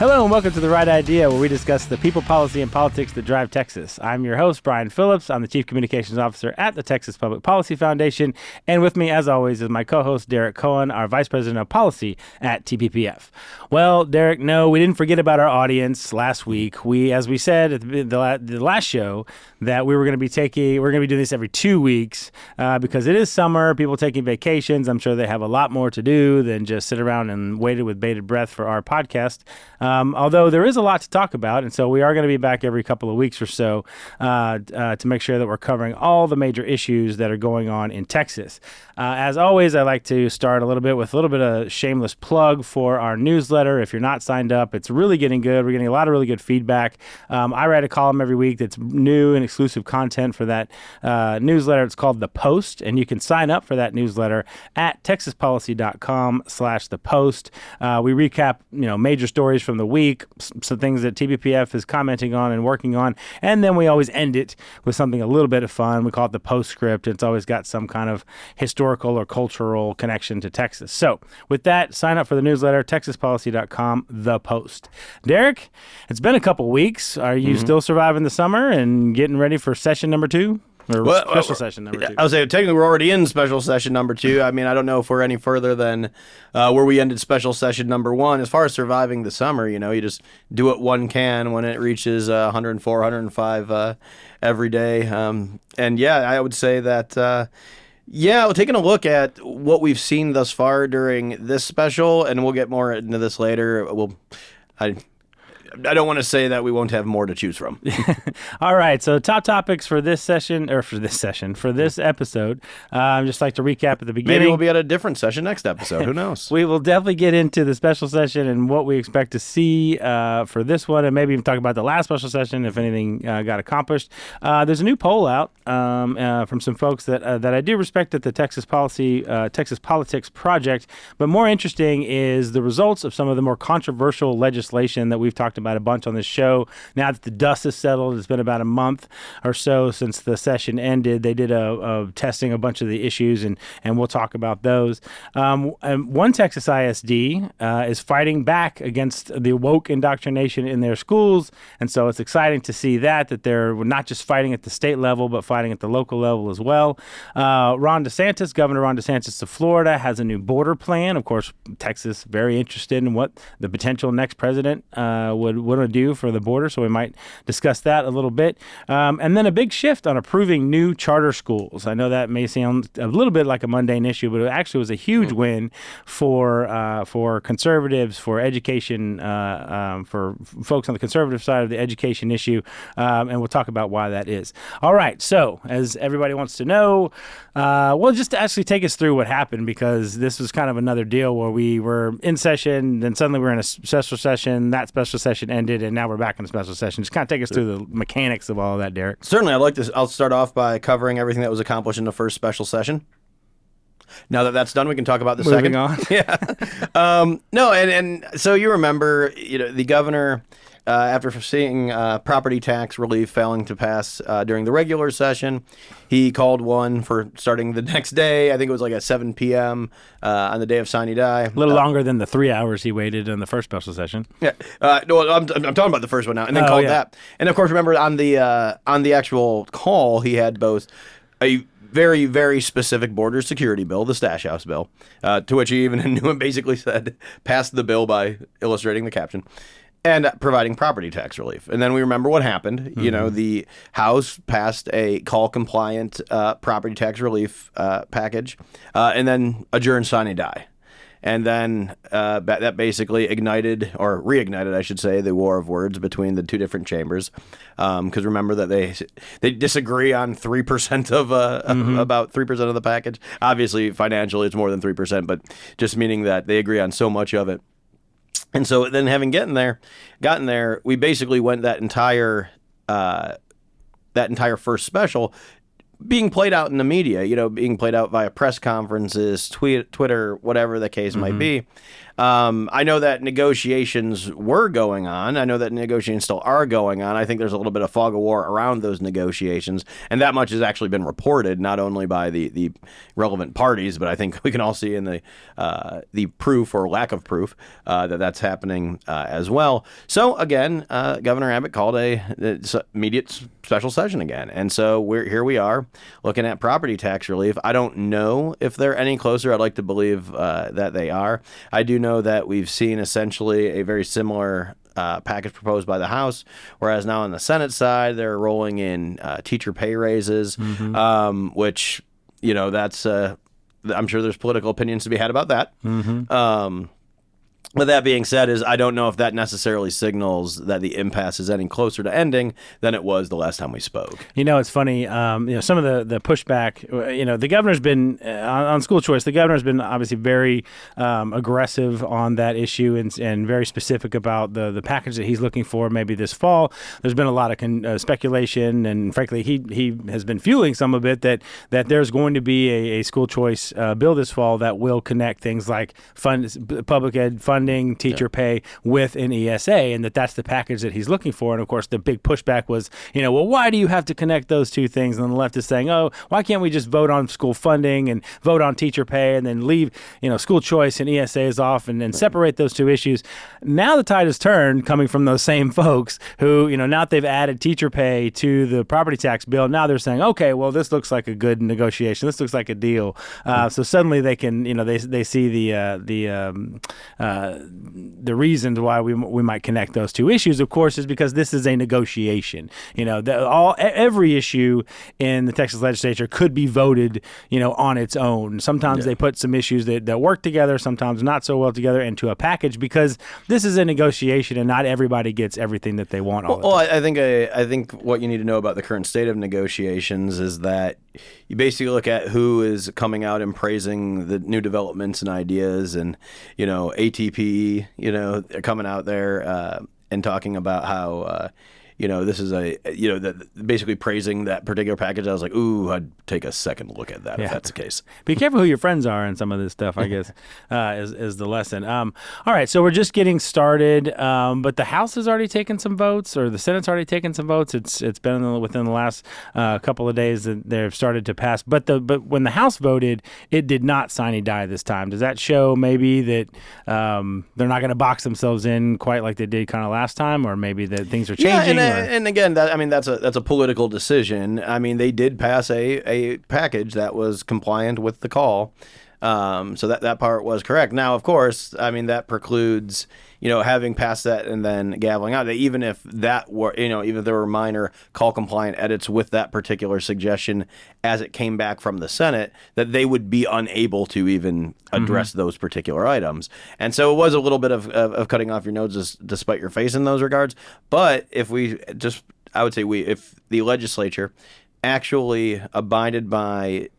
Hello and welcome to The Right Idea, where we discuss the people, policy, and politics that drive Texas. I'm your host, Brian Phillips. I'm the Chief Communications Officer at the Texas Public Policy Foundation. And with me, as always, is my co-host, Derek Cohen, our Vice President of Policy at TPPF. Well, Derek, no, we didn't forget about our audience last week. As we said at the last show, that we're going to be doing this every 2 weeks because it is summer, people taking vacations. I'm sure they have a lot more to do than just sit around and wait with bated breath for our podcast. Although there is a lot to talk about, and so we are going to be back every couple of weeks or so to make sure that we're covering all the major issues that are going on in Texas. As always, I like to start with a little bit of shameless plug for our newsletter. If you're not signed up, it's really getting good. We're getting a lot of really good feedback. I write a column every week that's new and exclusive content for that newsletter. It's called The Post, and you can sign up for that newsletter at texaspolicy.com/The Post. We recap, major stories from the week, some things that TPPF is commenting on and working on, and then we always end it with something a little bit of fun. We call it the postscript. It's always got some kind of historical or cultural connection to Texas. So with that, sign up for the newsletter, texaspolicy.com, The Post. Derek, it's been a couple weeks. Are you still surviving the summer and getting ready for session number 2? Special session number 2. I would say technically we're already in special session number 2. I mean, I don't know if we're any further than where we ended special session number 1. As far as surviving the summer, you just do what one can when it reaches 104, 105 every day. And yeah, I would say that, taking a look at what we've seen thus far during this special, and we'll get more into this later. I don't want to say that we won't have more to choose from. All right. So top topics for this episode. Just like to recap at the beginning. Maybe we'll be at a different session next episode. Who knows? We will definitely get into the special session and what we expect to see for this one, and maybe even talk about the last special session if anything got accomplished. There's a new poll out from some folks that I do respect at the Texas Politics Project, but more interesting is the results of some of the more controversial legislation that we've talked about a bunch on this show. Now that the dust is settled, it's been about a month or so since the session ended. They did a testing a bunch of the issues, and we'll talk about those. And one Texas ISD is fighting back against the woke indoctrination in their schools, and so it's exciting to see that they're not just fighting at the state level, but fighting at the local level as well. Governor Ron DeSantis of Florida has a new border plan. Of course, Texas very interested in what the potential next president would want to do for the border, so we might discuss that a little bit. And then a big shift on approving new charter schools. I know that may sound a little bit like a mundane issue, but it actually was a huge win for conservatives, for education, for folks on the conservative side of the education issue, and we'll talk about why that is. All right, so as everybody wants to know, just to actually take us through what happened, because this was kind of another deal where we were in session, then suddenly we're in a special session, that special session ended, and now we're back in a special session. Just kind of take us through the mechanics of all of that, Derek. Certainly. I'll start off by covering everything that was accomplished in the first special session. Now that that's done, we can talk about the second. Moving on. Yeah. And so you remember, the governor, after seeing property tax relief failing to pass during the regular session, he called one for starting the next day. I think it was like at 7 p.m. On the day of sine die. A little longer than the 3 hours he waited in the first special session. Yeah. No, I'm talking about the first one now, and then called that. And of course, remember on the actual call, he had both a very, very specific border security bill, the Stash House bill, to which he even knew and basically said, passed the bill by illustrating the caption, and providing property tax relief. And then we remember what happened. Mm-hmm. The House passed a call-compliant property tax relief package, and then adjourned sine die. And then that basically ignited, or reignited, I should say, the war of words between the two different chambers. Because remember that they disagree on 3% of about 3% of the package. Obviously, financially, it's more than 3%, but just meaning that they agree on so much of it. And so then, having gotten there, we basically went that entire first special being played out in the media, being played out via press conferences, Twitter, whatever the case might be. I know that negotiations were going on. I know that negotiations still are going on. I think there's a little bit of fog of war around those negotiations, and that much has actually been reported, not only by the relevant parties, but I think we can all see in the proof or lack of proof that that's happening as well. So again, Governor Abbott called a immediate special session again, and so here we are looking at property tax relief. I don't know if they're any closer. I'd like to believe that they are. I do know that we've seen essentially a very similar package proposed by the House, whereas now on the Senate side, they're rolling in teacher pay raises, which, that's, I'm sure there's political opinions to be had about that. With that being said, I don't know if that necessarily signals that the impasse is any closer to ending than it was the last time we spoke. It's funny. Some of the pushback. The governor's been on school choice. The governor's been obviously very aggressive on that issue and very specific about the package that he's looking for maybe this fall. There's been a lot of speculation, and frankly, he has been fueling some of it that there's going to be a school choice bill this fall that will connect things like public ed funding, teacher pay with an ESA, and that's the package that he's looking for. And of course, the big pushback was, well, why do you have to connect those two things? And the left is saying, oh, why can't we just vote on school funding and vote on teacher pay and then leave, school choice and ESAs off and then separate those two issues? Now the tide has turned, coming from those same folks who, now that they've added teacher pay to the property tax bill, now they're saying, okay, well, this looks like a good negotiation. This looks like a deal. So suddenly they can, they see the reasons why we might connect those two issues, of course, is because this is a negotiation. Every issue in the Texas legislature could be voted, on its own. Sometimes they put some issues that work together, sometimes not so well together, into a package because this is a negotiation and not everybody gets everything that they want all the time. I think what you need to know about the current state of negotiations is that you basically look at who is coming out and praising the new developments and ideas, and ATP, they're coming out there and talking about how this is basically praising that particular package. I was like, ooh, I'd take a second look at that if that's the case. Be careful who your friends are in some of this stuff, I guess, is the lesson. All right, so we're just getting started, but the House has already taken some votes, or the Senate's already taken some votes. It's been within the last couple of days that they've started to pass. But when the House voted, it did not sine die this time. Does that show maybe that they're not going to box themselves in quite like they did kind of last time, or maybe that things are changing? And again, that's a political decision. I mean, they did pass a package that was compliant with the call, so that part was correct. Now, of course, that precludes having passed that and then gaveling out. Even if that were even if there were minor call compliant edits with that particular suggestion as it came back from the Senate, that they would be unable to even address those particular items. And so it was a little bit of cutting off your nose despite your face in those regards. But if if the legislature actually abided by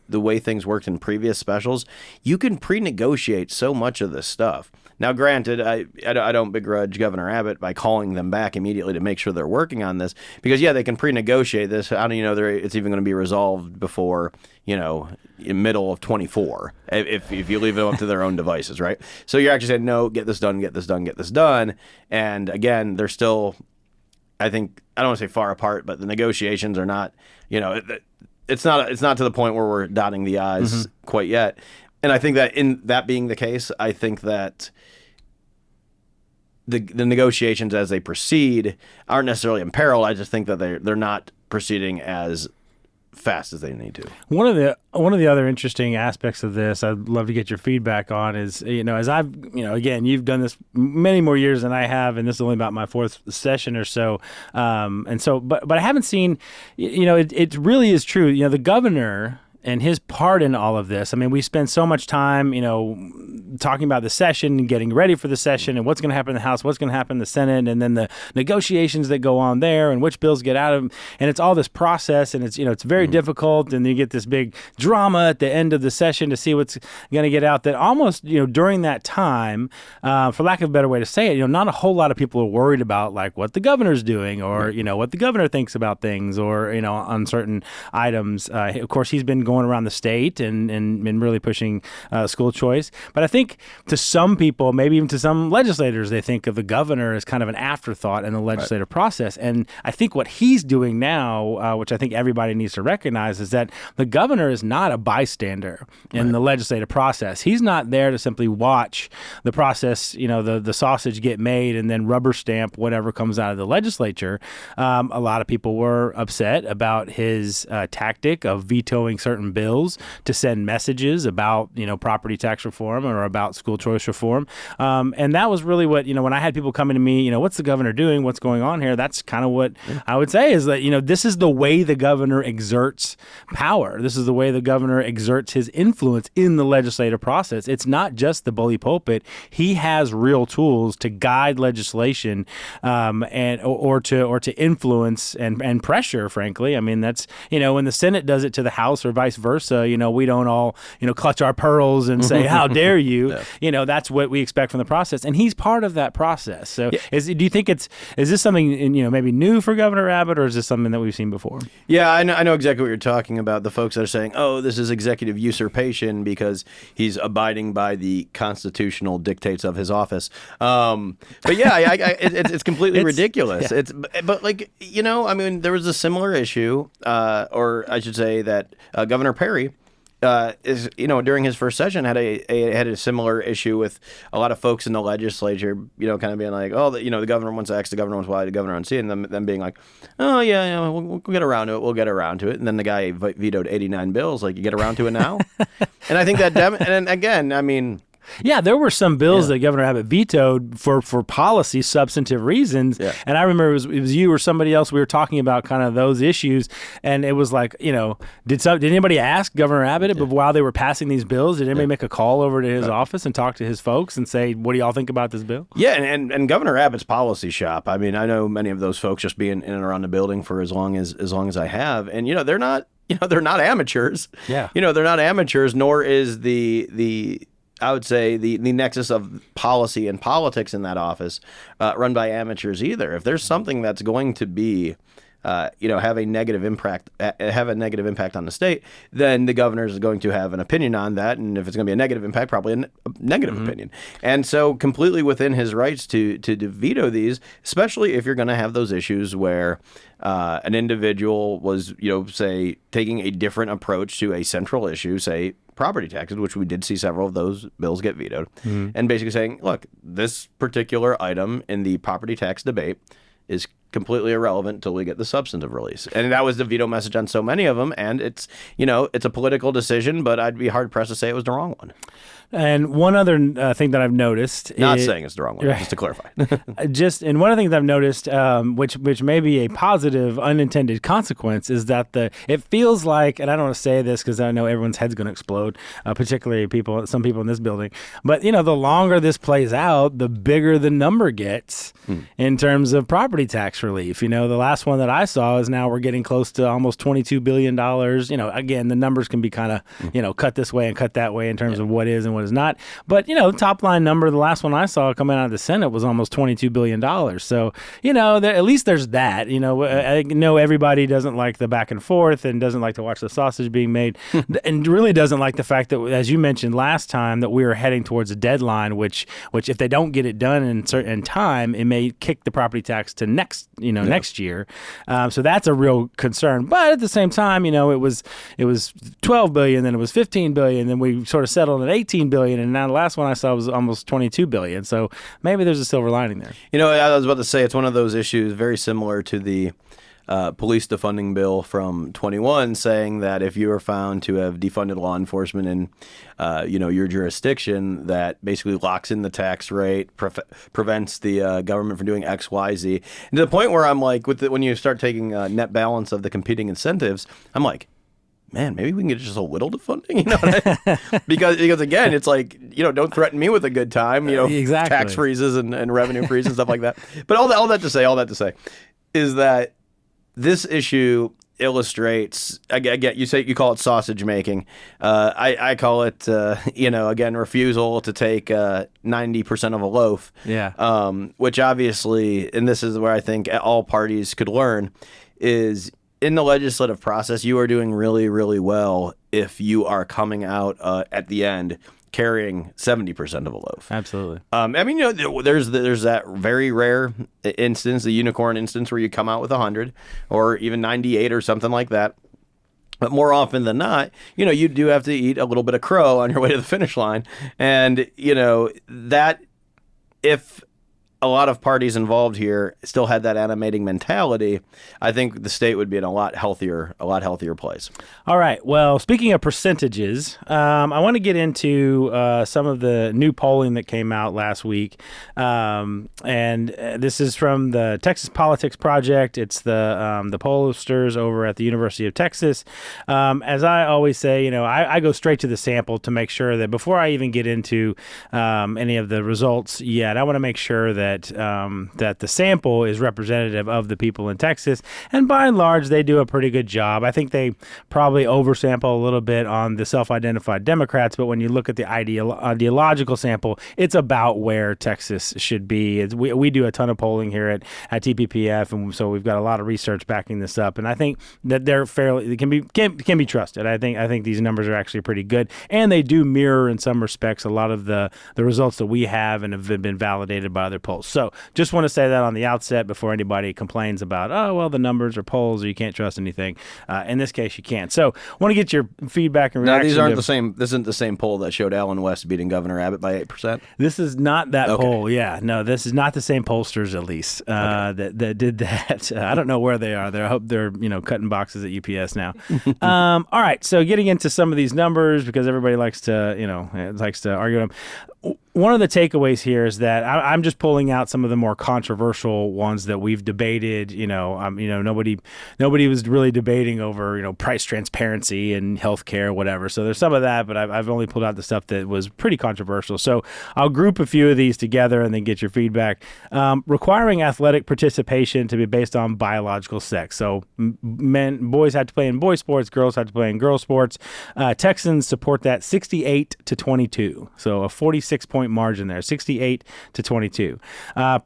the way things worked in previous specials, you can pre-negotiate so much of this stuff. Now, granted, I don't begrudge Governor Abbott by calling them back immediately to make sure they're working on this, because they can pre-negotiate this. How do you know it's even going to be resolved before in middle of 24 if you leave them up to their own devices, right? So you're actually saying, no, get this done. And again, they're still, I think, I don't want to say far apart, but the negotiations are not, it's not to the point where we're dotting the I's quite yet. And I think that in that being the case, I think that the negotiations as they proceed aren't necessarily in peril. I just think that they're not proceeding as fast as they need to. One of the other interesting aspects of this, I'd love to get your feedback on, is as I've again, you've done this many more years than I have, and this is only about my fourth session or so, but I haven't seen, it really is true. The governor and his part in all of this. I mean, we spend so much time, talking about the session and getting ready for the session and what's going to happen in the House, what's going to happen in the Senate, and then the negotiations that go on there and which bills get out of them. And it's all this process, and it's very difficult. And you get this big drama at the end of the session to see what's going to get out. That almost, during that time, for lack of a better way to say it, not a whole lot of people are worried about like what the governor's doing or, what the governor thinks about things or, on certain items. Of course, he's been going going around the state and really pushing school choice. But I think to some people, maybe even to some legislators, they think of the governor as kind of an afterthought in the legislative process. And I think what he's doing now, which I think everybody needs to recognize, is that the governor is not a bystander in the legislative process. He's not there to simply watch the process, the sausage get made and then rubber stamp whatever comes out of the legislature. A lot of people were upset about his tactic of vetoing certain bills to send messages about, property tax reform or about school choice reform. And that was really what, when I had people coming to me, what's the governor doing? What's going on here? That's kind of what I would say is that, this is the way the governor exerts power. This is the way the governor exerts his influence in the legislative process. It's not just the bully pulpit. He has real tools to guide legislation or to influence and pressure, frankly. I mean, that's, when the Senate does it to the House or vice versa, we don't all, clutch our pearls and say, how dare you? No. That's what we expect from the process. And he's part of that process. So do you think is this something, maybe new for Governor Abbott, or is this something that we've seen before? Yeah, I know exactly what you're talking about. The folks that are saying, oh, this is executive usurpation because he's abiding by the constitutional dictates of his office. But yeah, it's completely ridiculous. Yeah. But there was a similar issue, or I should say that Governor Perry during his first session had a similar issue with a lot of folks in the legislature, kind of being like, oh, the governor wants X, the governor wants Y, the governor wants Z, and them being like, oh yeah, we'll get around to it, we'll get around to it. And then the guy vetoed 89 bills, like, you get around to it now. And I think that, and again, I mean, yeah, there were some bills that Governor Abbott vetoed for policy, substantive reasons. Yeah. And I remember it was you or somebody else, we were talking about kind of those issues. And it was like, did anybody ask Governor Abbott while they were passing these bills? Did anybody make a call over to his office and talk to his folks and say, what do y'all think about this bill? Yeah, and Governor Abbott's policy shop. I mean, I know many of those folks just being in and around the building for as long as I have. And, they're not amateurs. Yeah. They're not amateurs, nor is I would say the nexus of policy and politics in that office run by amateurs either. If there's something that's going to be, have a negative impact on the state, then the governor is going to have an opinion on that. And if it's going to be a negative impact, probably a negative opinion. And so completely within his rights to veto these, especially if you're going to have those issues where an individual was, say, taking a different approach to a central issue, say, property taxes, which we did see several of those bills get vetoed, and basically saying, look, this particular item in the property tax debate is completely irrelevant until we get the substantive release. And that was the veto message on so many of them. And it's a political decision, but I'd be hard pressed to say it was the wrong one. And one other thing that I've noticed, not saying it's the wrong one, just to clarify. And one of the things I've noticed, which may be a positive unintended consequence, is that it feels like, and I don't want to say this because I know everyone's head's going to explode, particularly some people in this building. But the longer this plays out, the bigger the number gets in terms of property tax relief. The last one that I saw is now we're getting close to almost $22 billion. Again, the numbers can be kind of cut this way and cut that way in terms of what is and what is not. But, top line number, the last one I saw coming out of the Senate was almost $22 billion. So, at least there's that. I know everybody doesn't like the back and forth and doesn't like to watch the sausage being made and really doesn't like the fact that, as you mentioned last time, that we were heading towards a deadline, which if they don't get it done in time, it may kick the property tax to next year. So that's a real concern. But at the same time, it was $12 billion, then it was $15 billion, then we sort of settled at $18 billion, and now the last one I saw was almost $22 billion. So maybe there's a silver lining there. I was about to say, it's one of those issues very similar to the police defunding bill from 21, saying that if you are found to have defunded law enforcement in your jurisdiction, that basically locks in the tax rate, prevents the government from doing X, Y, Z. And to the point where I'm like, when you start taking net balance of the competing incentives, I'm like, man, maybe we can get just a little defunding, because again, it's like, don't threaten me with a good time, exactly. Tax freezes and revenue freezes and stuff like that. But all that to say is that this issue illustrates, again, you call it sausage making. I call it, again, refusal to take 90% of a loaf. Yeah. Which obviously, and this is where I think all parties could learn, is in the legislative process, you are doing really, really well if you are coming out at the end carrying 70% of a loaf. Absolutely. I mean, there's that very rare instance, the unicorn instance, where you come out with 100 or even 98 or something like that. But more often than not, you do have to eat a little bit of crow on your way to the finish line. And, that if a lot of parties involved here still had that animating mentality, I think the state would be in a lot healthier place. All right. Well, speaking of percentages, I want to get into some of the new polling that came out last week. And this is from the Texas Politics Project. It's the pollsters over at the University of Texas. As I always say, I go straight to the sample to make sure that before I even get into any of the results yet, I want to make sure that the sample is representative of the people in Texas, and by and large, they do a pretty good job. I think they probably oversample a little bit on the self-identified Democrats, but when you look at the ideological sample, it's about where Texas should be. We do a ton of polling here at TPPF, and so we've got a lot of research backing this up, and I think that they can be trusted. I think these numbers are actually pretty good, and they do mirror in some respects a lot of the results that we have and have been validated by other polls. So just want to say that on the outset before anybody complains about, the numbers are polls or you can't trust anything. In this case, you can't. So want to get your feedback and reaction. No, these aren't the same. This isn't the same poll that showed Allen West beating Governor Abbott by 8%. This is not that poll. Yeah, no, this is not the same pollsters, at least, that did that. I don't know where they are. I hope they're cutting boxes at UPS now. All right, so getting into some of these numbers because everybody likes to argue them. One of the takeaways here is that I'm just pulling out some of the more controversial ones that we've debated. Nobody was really debating over price transparency and healthcare, whatever. So there's some of that, but I've only pulled out the stuff that was pretty controversial. So I'll group a few of these together and then get your feedback. Requiring athletic participation to be based on biological sex. So boys have to play in boy sports, girls have to play in girl sports. Texans support that 68-22. So a 46-point margin there, 68-22.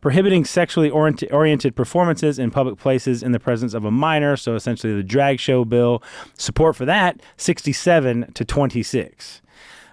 Prohibiting sexually oriented performances in public places in the presence of a minor, so essentially the drag show bill. Support for that, 67-26.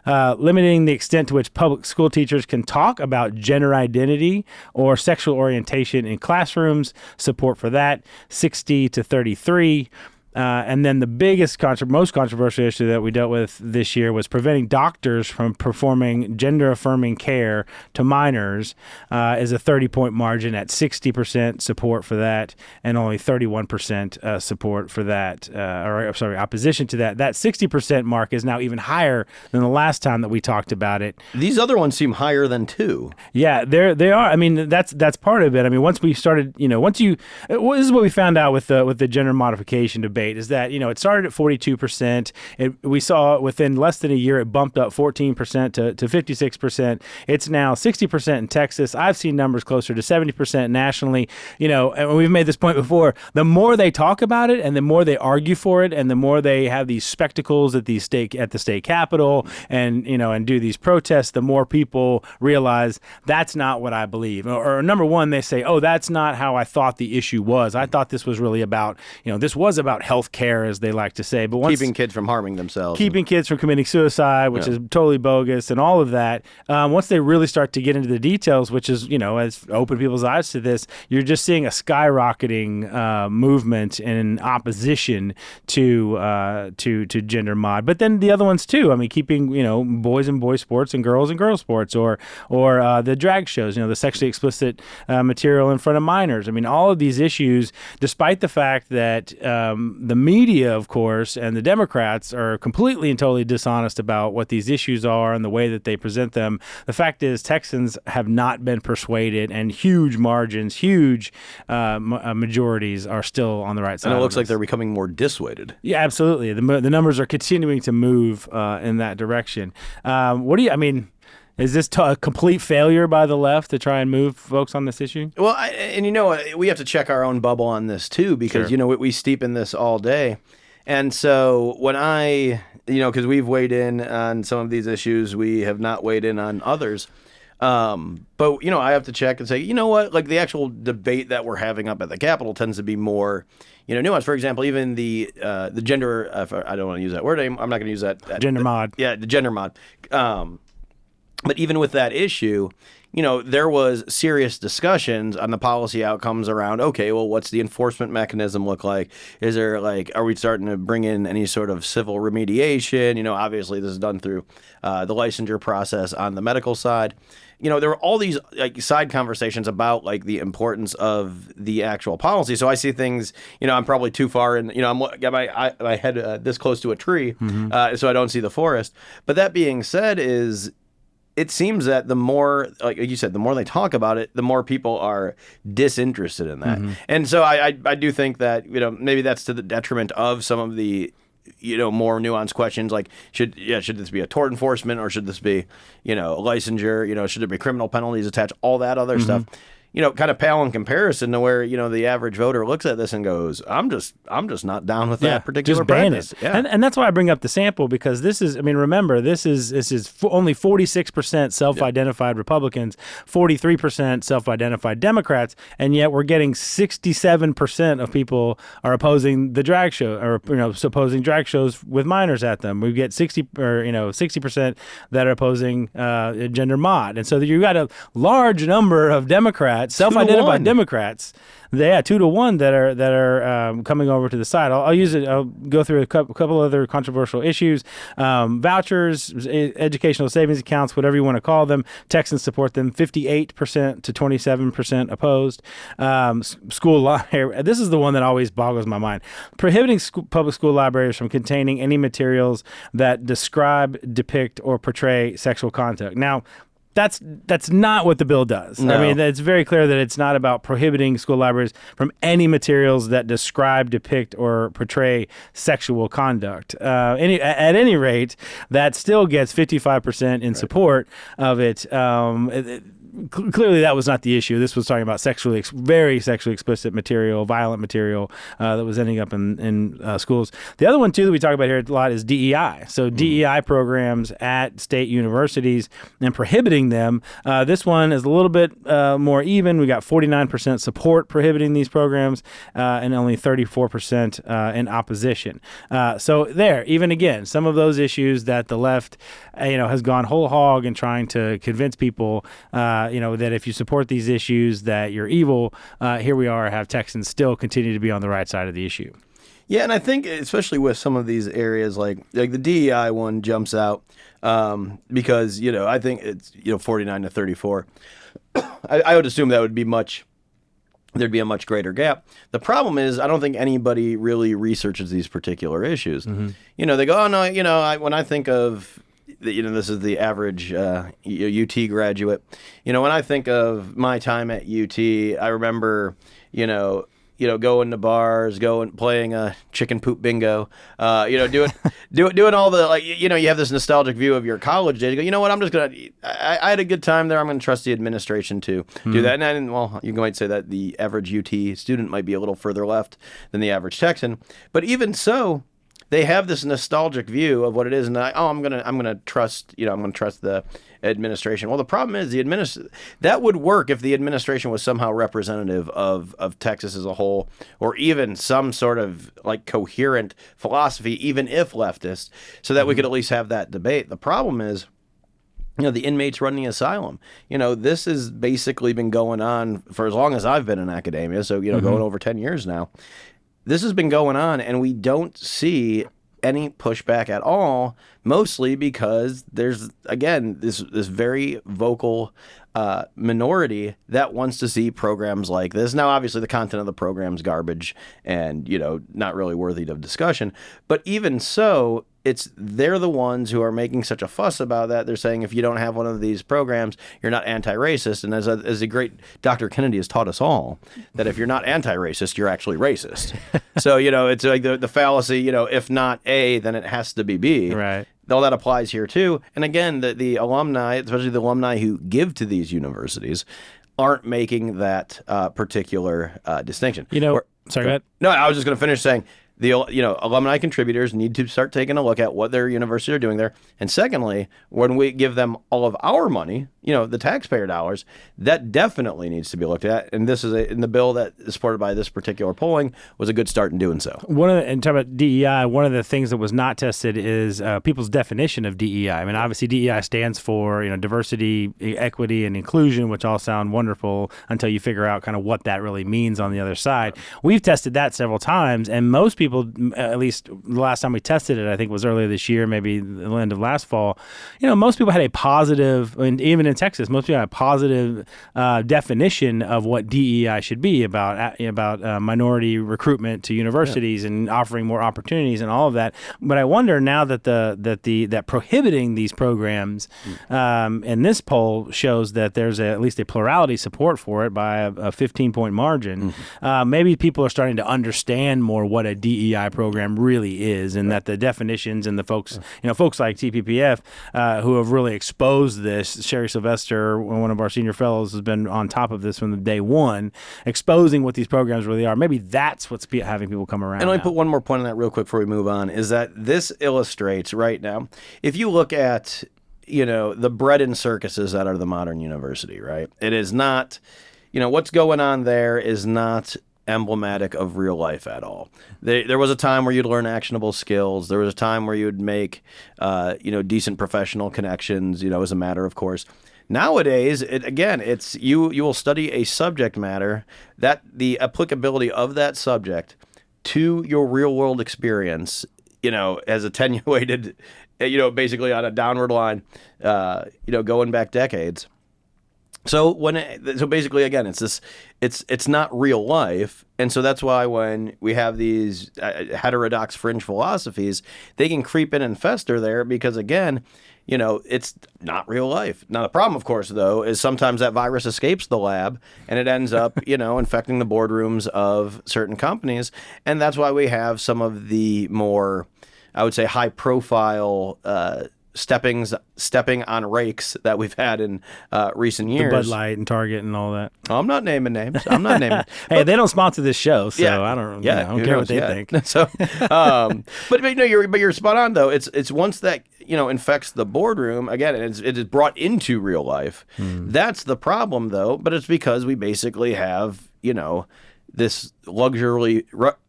Limiting the extent to which public school teachers can talk about gender identity or sexual orientation in classrooms. Support for that, 60-33. And then the biggest, most controversial issue that we dealt with this year was preventing doctors from performing gender-affirming care to minors is a 30-point margin at 60% support for that and only 31% support for that, opposition to that. That 60% mark is now even higher than the last time that we talked about it. These other ones seem higher than 2. Yeah, they are. I mean, that's part of it. I mean, once we started, this is what we found out with the gender modification debate. Is that it started at 42%. We saw within less than a year it bumped up 14% to 56%. It's now 60% in Texas. I've seen numbers closer to 70% nationally. And we've made this point before. The more they talk about it, and the more they argue for it, and the more they have these spectacles at the state capitol, and do these protests, the more people realize that's not what I believe. Or number one, they say, "Oh, that's not how I thought the issue was. I thought this was really about this was about health care," as they like to say, but keeping kids from harming themselves, keeping kids from committing suicide, which is totally bogus, and all of that. Once they really start to get into the details, which is has opened people's eyes to this, you're just seeing a skyrocketing movement in opposition to gender mod. But then the other ones too. I mean, keeping boys in boy sports and girls in girl sports, or the drag shows, the sexually explicit material in front of minors. I mean, all of these issues, despite the fact that the media, of course, and the Democrats are completely and totally dishonest about what these issues are and the way that they present them. The fact is Texans have not been persuaded, and huge margins, huge majorities are still on the right side. And it looks like they're becoming more dissuaded. Yeah, absolutely. The numbers are continuing to move in that direction. Is this a complete failure by the left to try and move folks on this issue? Well, we have to check our own bubble on this too, because we steep in this all day. And so when because we've weighed in on some of these issues, we have not weighed in on others. But I have to check and say, you know what, like the actual debate that we're having up at the Capitol tends to be more, nuanced. For example, even the gender, I don't want to use that word. I'm not going to use that. Gender mod. Yeah, the gender mod. But even with that issue, there was serious discussions on the policy outcomes around, okay, well, what's the enforcement mechanism look like? Is there are we starting to bring in any sort of civil remediation? Obviously this is done through the licensure process on the medical side. There were all these side conversations about the importance of the actual policy. So I see things, I'm probably too far in, I'm got my head this close to a tree, so I don't see the forest. But that being said it seems that the more, like you said, the more they talk about it, the more people are disinterested in that. And so I do think that, maybe that's to the detriment of some of the, more nuanced questions like should this be a tort enforcement or should this be, licensure, should there be criminal penalties attached, all that other stuff. Kind of pale in comparison to where, the average voter looks at this and goes, I'm just not down with that particular just ban practice. it. Yeah. And that's why I bring up the sample, because this is, remember, this is only 46% self-identified Republicans, 43% self-identified Democrats, and yet we're getting 67% of people are opposing the drag show, or, opposing drag shows with minors at them. We get 60% that are opposing gender mod. And so you got a large number of Democrats, self-identified Democrats, 2-1 that are coming over to the side. I'll go through a couple other controversial issues. Vouchers, educational savings accounts, whatever you want to call them. Texans support them. 58% to 27% opposed. School library. This is the one that always boggles my mind. Prohibiting public school libraries from containing any materials that describe, depict, or portray sexual conduct. Now, that's not what the bill does. No. It's very clear that it's not about prohibiting school libraries from any materials that describe, depict, or portray sexual conduct. At any rate, that still gets 55% in support of it. Clearly, that was not the issue. This was talking about very sexually explicit material, violent material that was ending up in schools. The other one, too, that we talk about here a lot is DEI. So DEI programs at state universities and prohibiting them. This one is a little bit more even. We got 49% support prohibiting these programs and only 34% in opposition. So there, even again, some of those issues that the left, has gone whole hog in trying to convince people that if you support these issues that you're evil, here we have Texans still continue to be on the right side of the issue. Yeah, and I think especially with some of these areas like the DEI one jumps out because, I think it's, 49 to 34. I would assume that would be there'd be a much greater gap. The problem is I don't think anybody really researches these particular issues. They go, oh, no, when I think of this is the average UT graduate. When I think of my time at UT, I remember, going to bars, playing a chicken poop bingo, doing all the you have this nostalgic view of your college days. You go, what? I had a good time there. I'm gonna trust the administration to do that. And you might say that the average UT student might be a little further left than the average Texan, but even so, they have this nostalgic view of what it is, and I'm gonna trust the administration. Well, the problem is that would work if the administration was somehow representative of Texas as a whole, or even some sort of coherent philosophy, even if leftist, so that we could at least have that debate. The problem is, the inmates running the asylum. This has basically been going on for as long as I've been in academia, so going over 10 years now. This has been going on, and we don't see any pushback at all, mostly because there's, again, this very vocal minority that wants to see programs like this. Now, obviously, the content of the program's garbage and, not really worthy of discussion. But even so, they're the ones who are making such a fuss about that. They're saying if you don't have one of these programs, you're not anti-racist. And as the great Dr. Kennedy has taught us all, that if you're not anti-racist, you're actually racist. So, it's like the fallacy, if not A, then it has to be B. Right. All that applies here, too. And again, the alumni, especially the alumni who give to these universities, aren't making that particular distinction. Sorry, go ahead. No, I was just going to finish saying, alumni contributors need to start taking a look at what their universities are doing there. And secondly, when we give them all of our money, the taxpayer dollars, that definitely needs to be looked at. And this is in the bill that is supported by this particular polling was a good start in doing so. And talking about DEI, one of the things that was not tested is people's definition of DEI. I mean, obviously DEI stands for diversity, equity, and inclusion, which all sound wonderful until you figure out kind of what that really means on the other side. We've tested that several times, and most people, at least the last time we tested it, I think was earlier this year, maybe the end of last fall, most people had a positive, and even in Texas, most people had a positive definition of what DEI should be about minority recruitment to universities and offering more opportunities and all of that. But I wonder now that prohibiting these programs, and this poll shows that there's at least a plurality support for it by a 15-point margin. Maybe people are starting to understand more what a DEI program really is, and that the definitions and the folks like TPPF who have really exposed this. Sherry Sylvester, one of our senior fellows, has been on top of this from the day one, exposing what these programs really are. Maybe that's what's having people come around. And let me put one more point on that real quick before we move on, is that this illustrates right now, if you look at the bread and circuses that are the modern university, right? It is not, what's going on there is not emblematic of real life at all. There was a time where you'd learn actionable skills. There was a time where you'd make, decent professional connections, as a matter of course. Nowadays, it's you will study a subject matter that the applicability of that subject to your real world experience, has attenuated, basically on a downward line, going back decades. So basically, again, it's not real life, and so that's why when we have these heterodox fringe philosophies, they can creep in and fester there because, again, it's not real life. Now, the problem, of course, though, is sometimes that virus escapes the lab and it ends up, infecting the boardrooms of certain companies, and that's why we have some of the more, I would say, high-profile stepping on rakes that we've had in recent years. The Bud Light and Target and all that. I'm not naming names. Hey, they don't sponsor this show, so I don't care what they think. So, but you're spot on though. It's once that infects the boardroom again, and it is brought into real life. That's the problem though. But it's because we basically have this luxury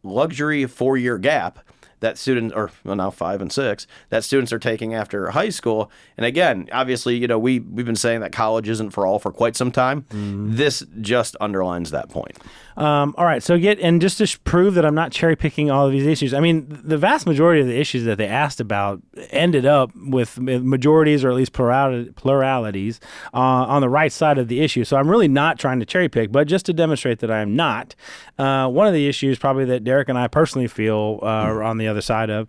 4-year gap that students, or now 5 and 6, that students are taking after high school. And again, obviously, we've been saying that college isn't for all for quite some time. This just underlines that point. All right. So just to prove that I'm not cherry picking all of these issues, I mean, the vast majority of the issues that they asked about ended up with majorities or at least pluralities on the right side of the issue. So I'm really not trying to cherry pick, but just to demonstrate that I am not. One of the issues probably that Derek and I personally feel are on the other side of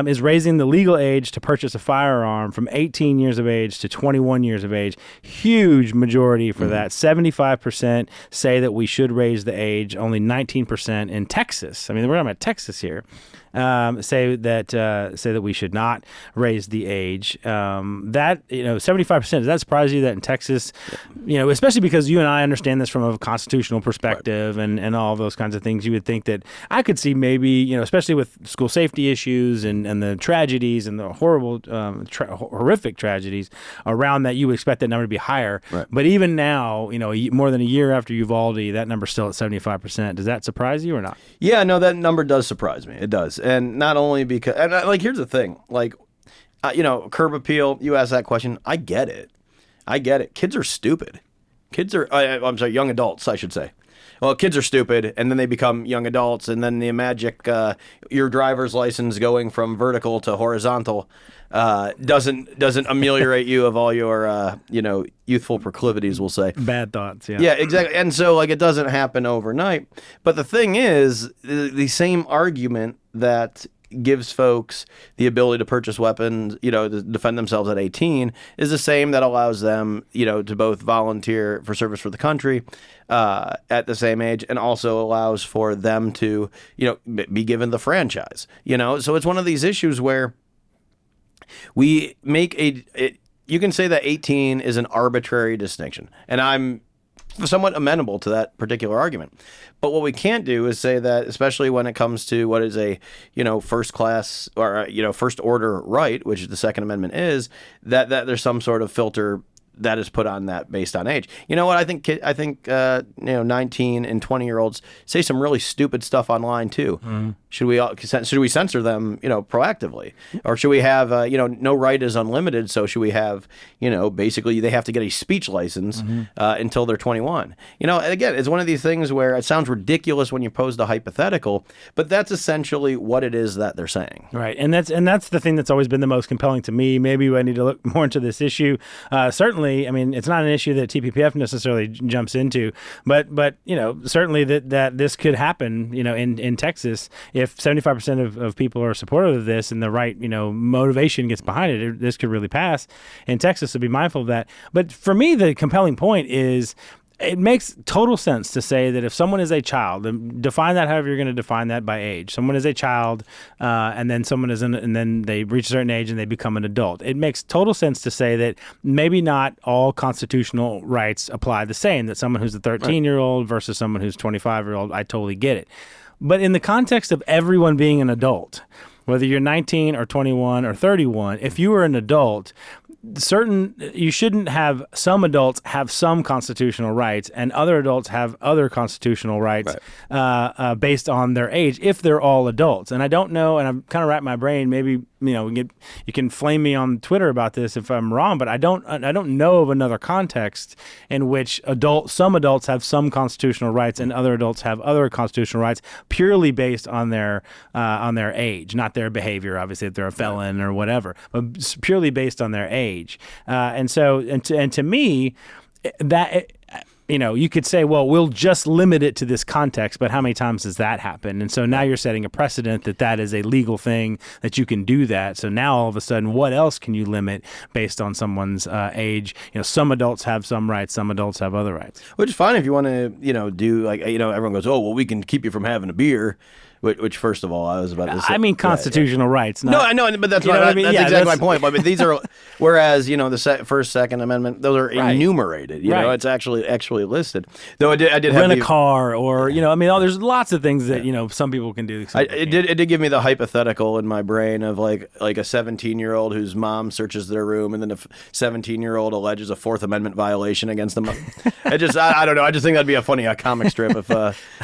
is raising the legal age to purchase a firearm from 18 years of age to 21 years of age. Huge majority for that. 75% say that we should raise the age. Only 19% in Texas. I mean, we're talking about Texas here. Say that we should not raise the age. 75%. Does that surprise you that in Texas, especially because you and I understand this from a constitutional perspective and all those kinds of things, you would think that I could see maybe, especially with school safety issues and the tragedies and the horrible, horrific tragedies around that, you would expect that number to be higher. Right. But even now, more than a year after Uvalde, that number's still at 75%. Does that surprise you or not? Yeah, no, that number does surprise me. It does. And not only because, here's the thing, curb appeal, you asked that question. I get it. Kids are stupid. I'm sorry, young adults, I should say. Well, kids are stupid, and then they become young adults, and then the magic, your driver's license going from vertical to horizontal doesn't ameliorate you of all your, youthful proclivities, we'll say. Bad thoughts, yeah. Yeah, exactly. And so, it doesn't happen overnight. But the thing is, the same argument that gives folks the ability to purchase weapons, to defend themselves at 18 is the same that allows them, to both volunteer for service for the country at the same age, and also allows for them to, be given the franchise, So it's one of these issues where we make you can say that 18 is an arbitrary distinction, and I'm somewhat amenable to that particular argument. But what we can't do is say that, especially when it comes to what is a, first class or, first order right, which the Second Amendment is, that there's some sort of filter that is put on that based on age. You know what? I think 19 and 20-year-olds say some really stupid stuff online too. Mm. Should we censor them, proactively, or should we have, no right is unlimited? So should we have, basically they have to get a speech license until they're 21? Again, it's one of these things where it sounds ridiculous when you pose the hypothetical, but that's essentially what it is that they're saying. Right, and that's the thing that's always been the most compelling to me. Maybe I need to look more into this issue. Certainly. I mean, it's not an issue that TPPF necessarily jumps into, but certainly that this could happen, in Texas if 75% of people are supportive of this and the right, motivation gets behind it. This could really pass in Texas. So be mindful of that. But for me, the compelling point is, it makes total sense to say that if someone is a child, and define that however you're going to define that by age. Someone is a child, and then and then they reach a certain age and they become an adult. It makes total sense to say that maybe not all constitutional rights apply the same. That someone who's a 13-year-old versus someone who's 25-year-old, I totally get it. But in the context of everyone being an adult, whether you're 19 or 21 or 31, if you are an adult, you shouldn't have some adults have some constitutional rights and other adults have other constitutional rights based on their age if they're all adults. And I don't know, and I'm kind of wrapping my brain, maybe you can flame me on Twitter about this if I'm wrong, but I don't know of another context in which some adults have some constitutional rights and other adults have other constitutional rights purely based on their age, not their behavior, obviously if they're a felon or whatever, but purely based on their age. And to me, that you could say, well, we'll just limit it to this context, but how many times does that happen? And so now you're setting a precedent that is a legal thing, that you can do that. So now all of a sudden, what else can you limit based on someone's age? Some adults have some rights, some adults have other rights. Which is fine if you want to, do like, everyone goes, oh, well, we can keep you from having a beer. Which, first of all, I was about to say. I mean, constitutional rights. No, I know, but that's what I mean. That's exactly my point. But these are, whereas the First, Second Amendment, those are enumerated. It's actually listed. Though I did rent a car, or there's lots of things that some people can do. It did give me the hypothetical in my brain of like a 17-year-old whose mom searches their room, and then a 17-year-old alleges a Fourth Amendment violation against them. I don't know. I just think that'd be a funny comic strip if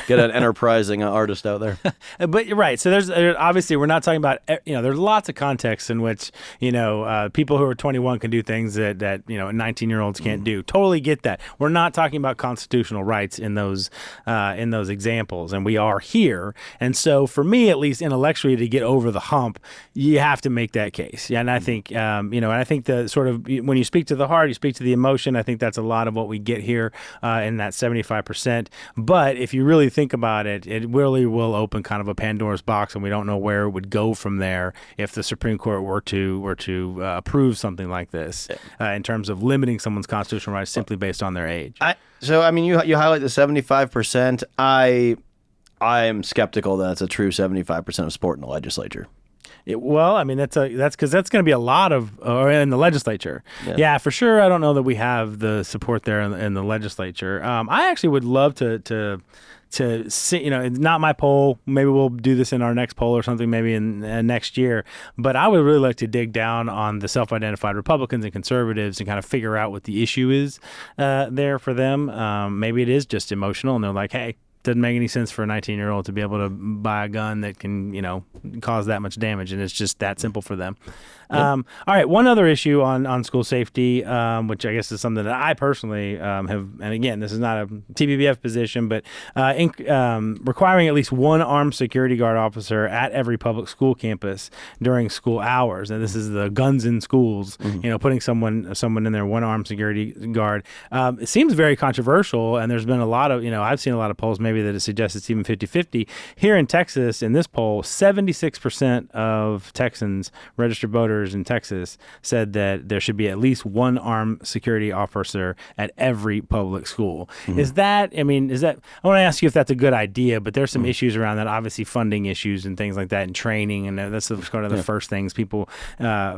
get an enterprising artist out there. But you're right. So there's obviously we're not talking about there's lots of contexts in which people who are 21 can do things that 19-year-olds can't do. Totally get that. We're not talking about constitutional rights in those examples, and we are here. And so for me, at least intellectually, to get over the hump, you have to make that case. Yeah, and I think and I think the sort of when you speak to the heart, you speak to the emotion. I think that's a lot of what we get here in that 75%. But if you really think about it, it really will open kind of a Pandora's box, and we don't know where it would go from there if the Supreme Court were to approve something like this in terms of limiting someone's constitutional rights simply based on their age. You highlight the 75%. I'm skeptical that it's a true 75% of support in the legislature. That's because that's going to be a lot in the legislature. Yeah, for sure. I don't know that we have the support there in the legislature. I actually would love to see, it's not my poll. Maybe we'll do this in our next poll or something, maybe in next year. But I would really like to dig down on the self-identified Republicans and conservatives and kind of figure out what the issue is there for them. Maybe it is just emotional, and they're like, hey, doesn't make any sense for a 19-year-old to be able to buy a gun that can, cause that much damage, and it's just that simple for them. All right, one other issue on school safety, which I guess is something that I personally have, and again, this is not a TPPF position, but requiring at least one armed security guard officer at every public school campus during school hours. And this is the guns in schools, putting someone in there, one armed security guard. It seems very controversial, and there's been a lot of, I've seen a lot of polls, maybe maybe that it suggests it's even 50-50. Here in Texas, in this poll, 76% of Texans, registered voters in Texas, said that there should be at least one armed security officer at every public school. Is that, I want to ask you if that's a good idea, but there's some issues around that, obviously funding issues and things like that, and training, and that's kind of the first things people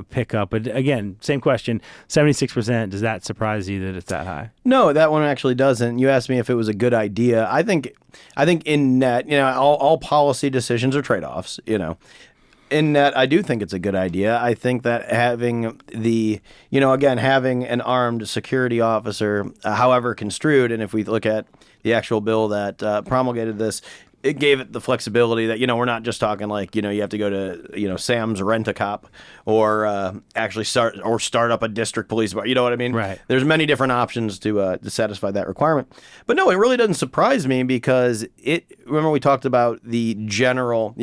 pick up. But again, same question, 76%, does that surprise you that it's that high? No, that one actually doesn't. You asked me if it was a good idea. I think in net, all policy decisions are trade-offs, In net, I do think it's a good idea. I think that having having an armed security officer, however construed, and if we look at the actual bill that promulgated this, it gave it the flexibility that, we're not just talking like, you have to go to, Sam's Rent-A-Cop or actually start up a district police bar. You know what I mean? Right. There's many different options to satisfy that requirement. But no, it really doesn't surprise me because remember we talked about the general,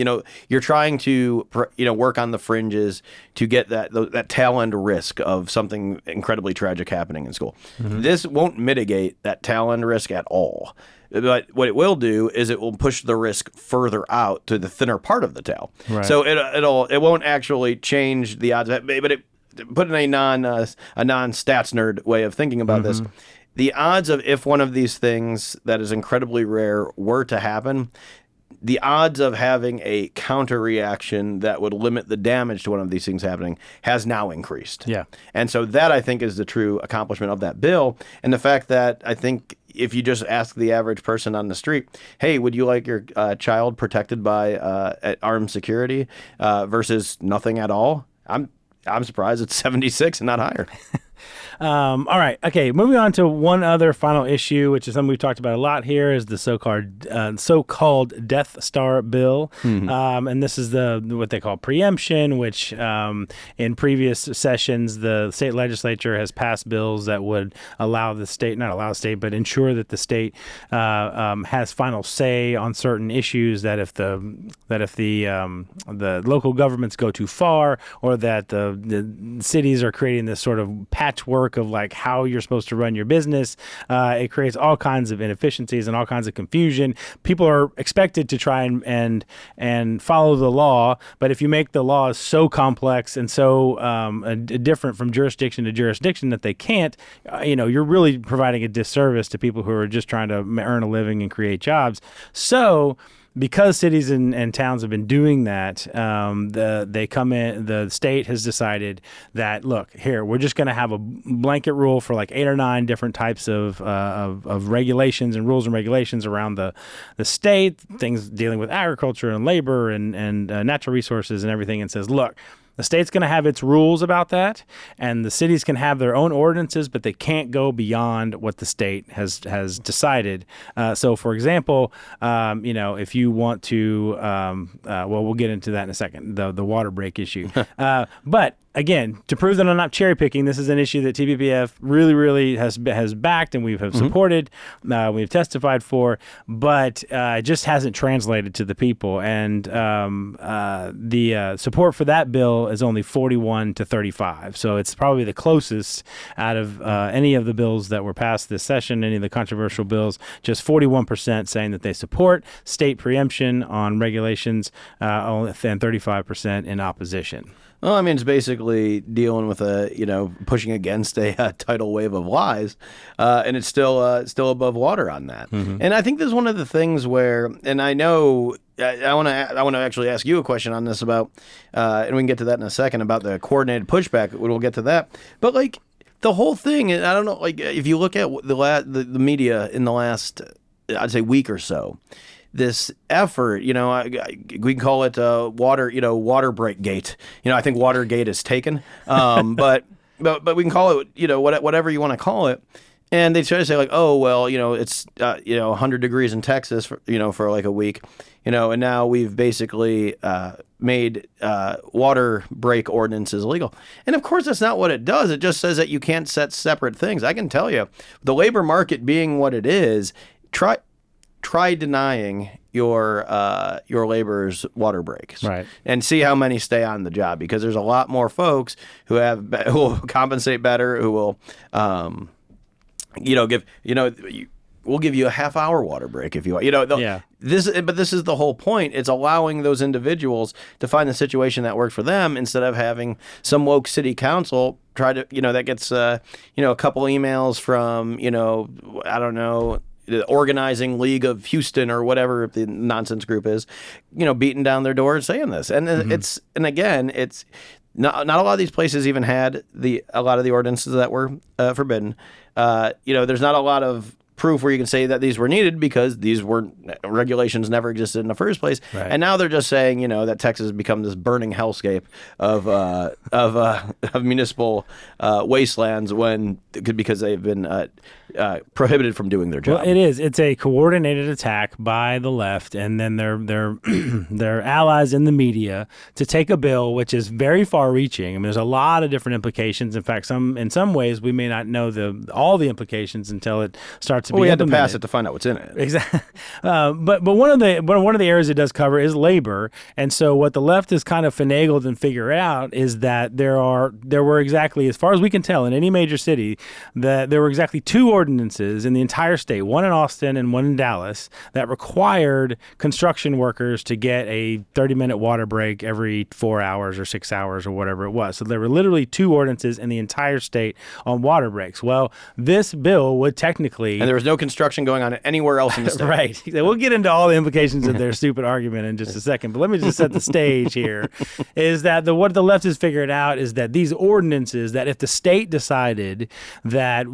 you're trying to, work on the fringes to get that tail end risk of something incredibly tragic happening in school. Mm-hmm. This won't mitigate that tail end risk at all. But what it will do is it will push the risk further out to the thinner part of the tail. Right. So it won't actually change the odds. But put in a non-stats nerd way of thinking about this, the odds of if one of these things that is incredibly rare were to happen, the odds of having a counter reaction that would limit the damage to one of these things happening has now increased. Yeah. And so that, I think, is the true accomplishment of that bill. And the fact that I think if you just ask the average person on the street, hey, would you like your child protected by armed security versus nothing at all? I'm surprised it's 76 and not higher. All right. Okay. Moving on to one other final issue, which is something we've talked about a lot here, is the so-called Death Star bill. Mm-hmm. And this is what they call preemption, which in previous sessions, the state legislature has passed bills that would allow the state, not allow the state, but ensure that the state has final say on certain issues, that if the local governments go too far, or that the cities are creating this sort of patchwork of like how you're supposed to run your business, it creates all kinds of inefficiencies and all kinds of confusion. People are expected to try and follow the law, but if you make the laws so complex and so different from jurisdiction to jurisdiction that they can't, you're really providing a disservice to people who are just trying to earn a living and create jobs. So because cities and towns have been doing that, the state has decided that, look, here, we're just going to have a blanket rule for like 8 or 9 different types of regulations and rules and regulations around the state, things dealing with agriculture and labor and natural resources and everything, and says, look, the state's going to have its rules about that, and the cities can have their own ordinances, but they can't go beyond what the state has decided. So, for example, if you want to, we'll get into that in a second, the water break issue. But again, to prove that I'm not cherry picking, this is an issue that TBPF really has backed and we have supported, we've testified for, but it just hasn't translated to the people. And the support for that bill is only 41 to 35. So it's probably the closest out of any of the bills that were passed this session, any of the controversial bills, just 41% saying that they support state preemption on regulations and 35% in opposition. Well, it's basically dealing with pushing against a tidal wave of lies, and it's still above water on that. Mm-hmm. And I think this is one of the things where, and I know I want to actually ask you a question on this about, and we can get to that in a second, about the coordinated pushback. We'll get to that, but like the whole thing, I don't know, like if you look at the media in the last, I'd say, week or so. This effort, we can call it water break gate. I think Watergate is taken, but we can call it, whatever you want to call it. And they try to say like, oh well, it's 100 degrees in Texas, for like a week, and now we've basically made water break ordinances illegal. And of course, that's not what it does. It just says that you can't set separate things. I can tell you, the labor market being what it is, try denying your laborers water breaks, right, and see how many stay on the job, because there's a lot more folks who will compensate better, who will, we'll give you a half-hour water break if you want. Yeah. This is the whole point. It's allowing those individuals to find the situation that works for them instead of having some woke city council try to, that gets, a couple emails from, I don't know, the Organizing League of Houston or whatever the nonsense group is, beating down their door and saying this. And it's not a lot of these places even had a lot of the ordinances that were forbidden. There's not a lot of proof where you can say that these were needed because these regulations never existed in the first place. Right. And now they're just saying, that Texas has become this burning hellscape of municipal wastelands because they've been prohibited from doing their job. Well, it is. It's a coordinated attack by the left and then their allies in the media to take a bill which is very far-reaching. I mean, there's a lot of different implications. In fact, in some ways, we may not know all the implications until it starts to be we had implemented. to pass it to find out what's in it. Exactly. But one of the areas it does cover is labor. And so what the left has kind of finagled and figured out is that there were exactly, as far as we can tell, in any major city, that there were exactly 2 ordinances in the entire state, one in Austin and one in Dallas, that required construction workers to get a 30-minute water break every 4 hours or 6 hours or whatever it was. So there were literally 2 ordinances in the entire state on water breaks. Well, this bill would technically... And there was no construction going on anywhere else in the state. Right. We'll get into all the implications of their stupid argument in just a second, but let me just set the stage here, is that what the left has figured out is that these ordinances, that if the state decided that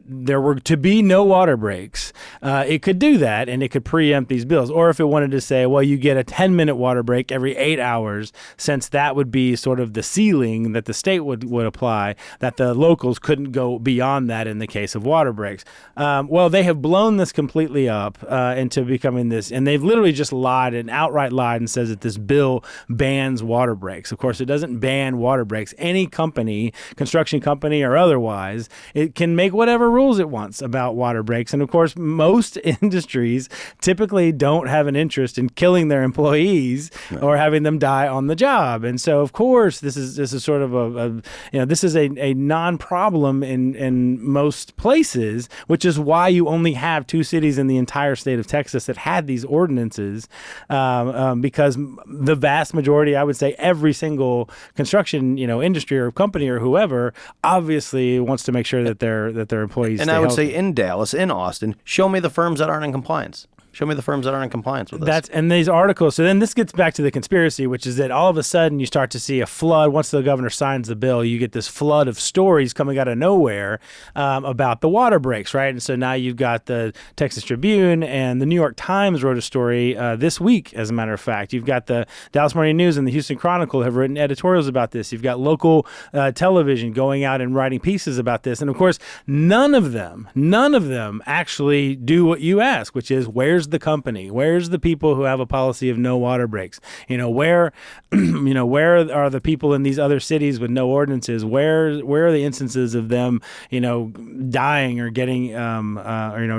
there were to be no water breaks, it could do that and it could preempt these bills. Or if it wanted to say, well, you get a 10-minute water break every 8 hours, since that would be sort of the ceiling that the state would apply, that the locals couldn't go beyond that in the case of water breaks. Well, they have blown this completely up into becoming this, and they've literally just outright lied and says that this bill bans water breaks. Of course, it doesn't ban water breaks. Any company, construction company or otherwise, it can make whatever rules it wants about water breaks. And of course, most industries typically don't have an interest in killing their employees or having them die on the job. And so, of course, this is sort of this is a non-problem in most places, which is why you only have 2 cities in the entire state of Texas that had these ordinances, because the vast majority, I would say every single construction industry or company or whoever, obviously wants to make sure that their employees and stay I would healthy. say in Dallas, in Austin, show me the firms that aren't in compliance. Show me the firms that aren't in compliance with this. And these articles. So then this gets back to the conspiracy, which is that all of a sudden you start to see a flood. Once the governor signs the bill, you get this flood of stories coming out of nowhere about the water breaks, right? And so now you've got the Texas Tribune and the New York Times wrote a story this week, as a matter of fact. You've got the Dallas Morning News and the Houston Chronicle have written editorials about this. You've got local television going out and writing pieces about this. And of course, none of them actually do what you ask, which is where's the company? Where's the people who have a policy of no water breaks? Where are the people in these other cities with no ordinances? Where are the instances of them, dying or getting,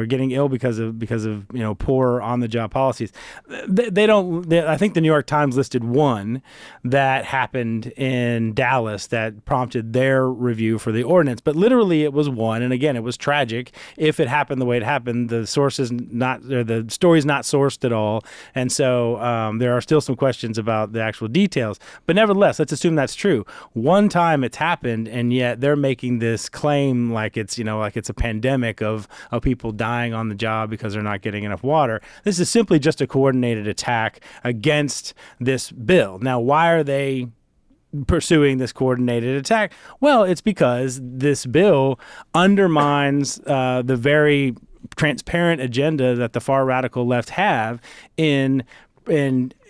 getting ill because of poor on-the-job policies? They don't. I think the New York Times listed one that happened in Dallas that prompted their review for the ordinance, but literally it was one. And again, it was tragic. If it happened the way it happened, the story's not sourced at all. And so there are still some questions about the actual details. But nevertheless, let's assume that's true. One time it's happened, and yet they're making this claim like it's a pandemic of people dying on the job because they're not getting enough water. This is simply just a coordinated attack against this bill. Now, why are they pursuing this coordinated attack? Well, it's because this bill undermines the very transparent agenda that the far radical left have in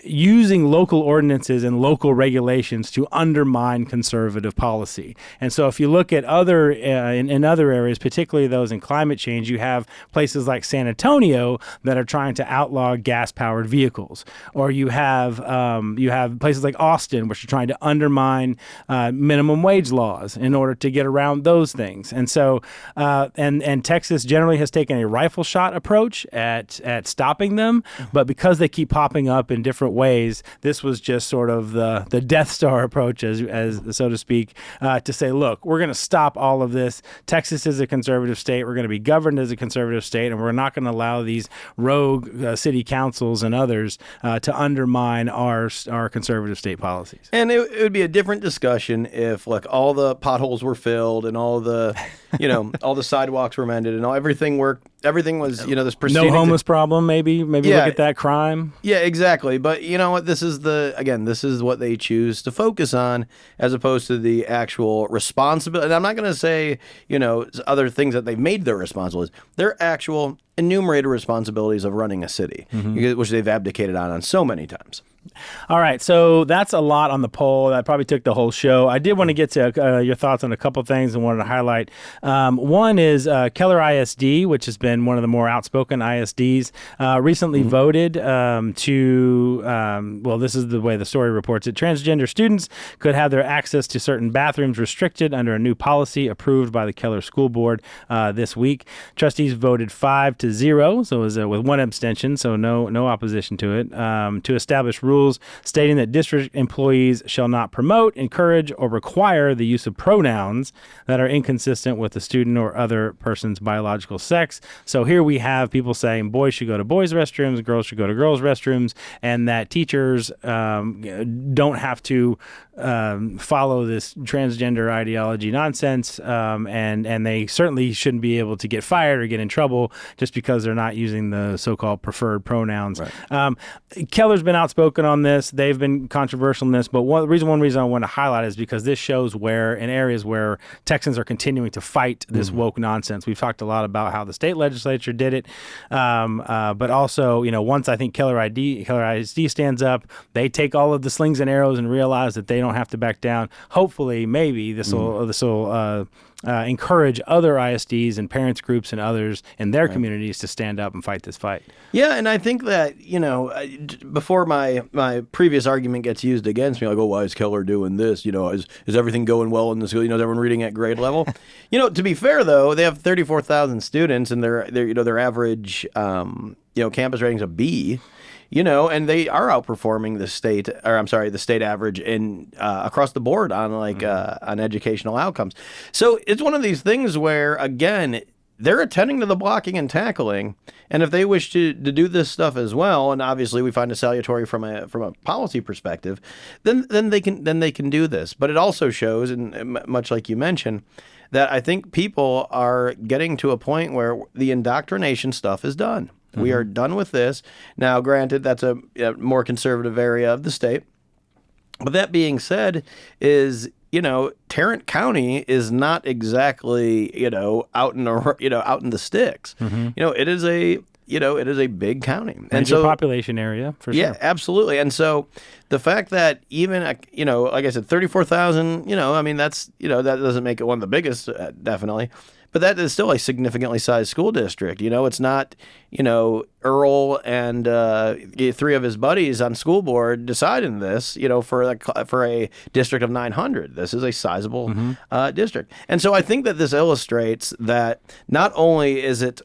using local ordinances and local regulations to undermine conservative policy. And so if you look at other in other areas, particularly those in climate change, you have places like San Antonio that are trying to outlaw gas-powered vehicles, or you have places like Austin, which are trying to undermine minimum wage laws in order to get around those things. And so and Texas generally has taken a rifle shot approach at stopping them, but because they keep popping up in different different ways. This was just sort of the Death Star approach, as so to speak, to say, look, we're going to stop all of this. Texas is a conservative state. We're going to be governed as a conservative state, and we're not going to allow these rogue city councils and others to undermine our conservative state policies. And it would be a different discussion if, like, all the potholes were filled and all the, all the sidewalks were mended and everything worked. Everything was, this proceeding. No homeless problem, maybe look at that crime. Yeah, exactly. But you know what? This is what they choose to focus on as opposed to the actual responsibility. And I'm not going to say, other things that they've made their responsibilities. Their actual enumerated responsibilities of running a city, which they've abdicated on so many times. All right, so that's a lot on the poll. That probably took the whole show. I did want to get to your thoughts on a couple things and wanted to highlight. One is Keller ISD, which has been one of the more outspoken ISDs, recently voted this is the way the story reports it, transgender students could have their access to certain bathrooms restricted under a new policy approved by the Keller School Board this week. Trustees voted 5-0, so it was with one abstention, so no opposition to it, to establish rules stating that district employees shall not promote, encourage, or require the use of pronouns that are inconsistent with the student or other person's biological sex. So here we have people saying boys should go to boys' restrooms, girls should go to girls' restrooms, and that teachers don't have to follow this transgender ideology nonsense, and they certainly shouldn't be able to get fired or get in trouble just because they're not using the so-called preferred pronouns. Right. Keller's been outspoken on this. They've been controversial in this, but one reason I want to highlight is because this shows where in areas where Texans are continuing to fight this woke nonsense. We've talked a lot about how the state legislature did it, but also, once I think Keller ISD stands up, they take all of the slings and arrows and realize that they don't have to back down. Hopefully, maybe this will encourage other ISDs and parents groups and others in their communities to stand up and fight this fight. Yeah, and I think that, before my previous argument gets used against me, like, oh, why is Keller doing this? Is everything going well in the school? Is everyone reading at grade level? To be fair, though, they have 34,000 students and their average campus rating's a B. And they are outperforming the state average in across the board on on educational outcomes. So it's one of these things where, again, they're attending to the blocking and tackling, and if they wish to do this stuff as well, and obviously we find it salutary from a policy perspective, then they can do this. But it also shows, and much like you mentioned, that I think people are getting to a point where the indoctrination stuff is done. We are done with this. Now, granted, that's a more conservative area of the state. But that being said, Tarrant County is not exactly, out in the sticks. It is a big county. Major population area, for sure. Yeah, absolutely. And so the fact that even, like I said, 34,000, that's, that doesn't make it one of the biggest, definitely. But that is still a significantly sized school district. It's not, Earl and 3 of his buddies on school board deciding this, for a district of 900. This is a sizable district. And so I think that this illustrates that not only is it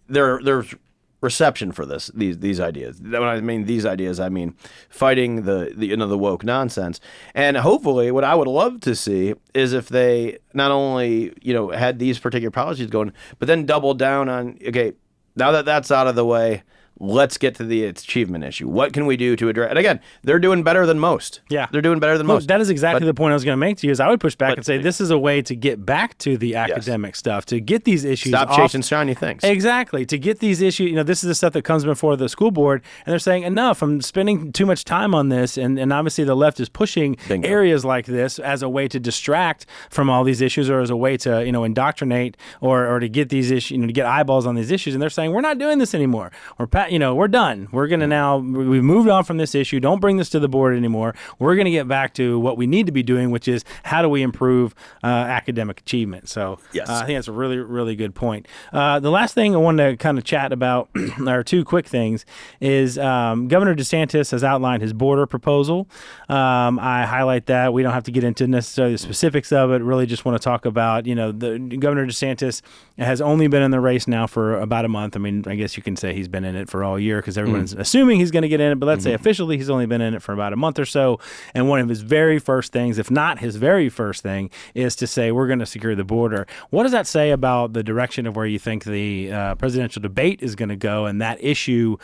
there's reception for these ideas. When I mean these ideas, I mean fighting the woke nonsense. And hopefully, what I would love to see is if they not only had these particular policies going, but then double down on, okay, now that that's out of the way, let's get to the achievement issue. What can we do to address? And again, they're doing better than most. Yeah, they're doing better than most. That is exactly the point I was going to make to you. Is I would push back and say this is a way to get back to the academic stuff, to get these issues. Stop chasing shiny things. Exactly, to get these issues. This is the stuff that comes before the school board, and they're saying enough. I'm spending too much time on this, and obviously the left is pushing areas like this as a way to distract from all these issues, or as a way to indoctrinate or to get these issues, to get eyeballs on these issues. And they're saying we're not doing this anymore. We're done. We're going to we've moved on from this issue. Don't bring this to the board anymore. We're going to get back to what we need to be doing, which is how do we improve academic achievement. So yes. I think that's a really, really good point. The last thing I wanted to kind of chat about, or 2 quick things, is Governor DeSantis has outlined his border proposal. I highlight that. We don't have to get into necessarily the specifics of it. Really just want to talk about, the Governor DeSantis has only been in the race now for about a month. I mean, I guess you can say he's been in it for border all year because everyone's assuming he's going to get in it. But let's say officially he's only been in it for about a month or so. And one of his very first things, if not his very first thing, is to say we're going to secure the border. What does that say about the direction of where you think the presidential debate is going to go, and that issue